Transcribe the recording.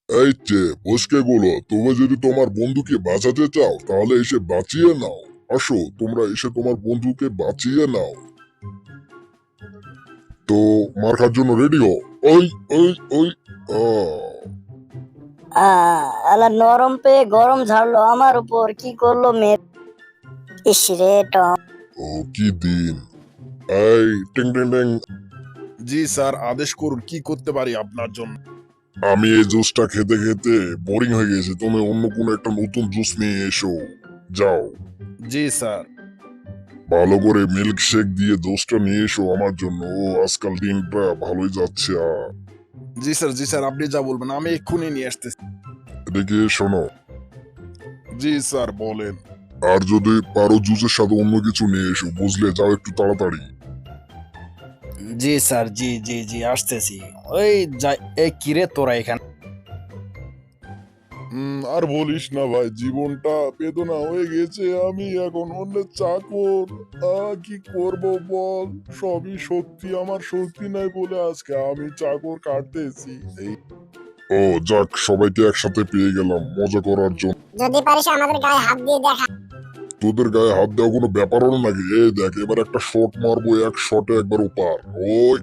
এই যে বসকে গুলো, তুমি যদি তোমার বন্ধুকে বাঁচাতে চাও তাহলে এসে বাঁচিয়ে নাও। আসো, তোমরা এসে তোমার বন্ধুকে বাঁচিয়ে নাও। তো মার খাওয়ার জন্য রেডি হও। ওই ওই ওই আলা নরম পেয়ে গরম ঝাড়লো আমার উপর, কি করলো মেয়ে। ইস রে টম। ও কি দিন। এই টিং টিং টিং। জি স্যার, আদেশ করুন, কি করতে পারি আপনার জন্য? আমি এই জুসটা খেতে খেতে বোরিং হয়ে গেছে, তুমি অন্য কোনো একটা নতুন জুস নিয়ে এসো। যাও, জি স্যার। ভালো করে মিল্ক শেক দিয়ে জুসটা নিয়ে এসো আমার জন্য। ও আজকাল দিনটা ভালোই যাচ্ছে। জি স্যার, জি স্যার, আপনি যা বলবেন আমি এক্ষুনি নিয়ে আসতেছি। এদিকে শোনো, জি স্যার, বলেন। আর যদি পারো জুসের সাথে অন্য কিছু নিয়ে এসো, বুঝলে? যাও একটু তাড়াতাড়ি। জি স্যার, জি জি জি, আসতেছি। ওই যাই, এই কিরে তোরা এখানে? আর বলিস না ভাই, জীবনটা বেদনা হয়ে গেছে। আমি এখন অন্যের চাকর। কি করব বল? সবই শক্তি, আমার শক্তি নাই বলে আজকে আমি চাকর কাটতেছি। এই ও যাক, সবাইকে একসাথে পেয়ে গেলাম মজা করার জন্য। যদি পারিস আমাদের গায়ে হাত দিয়ে দেখা। তোদের গায়ে হাত দেওয়া কোনো ব্যাপার হলো নাকি? এই দেখ, এবার একটা শট মারবো, এক শটে একবার ওপার। ওই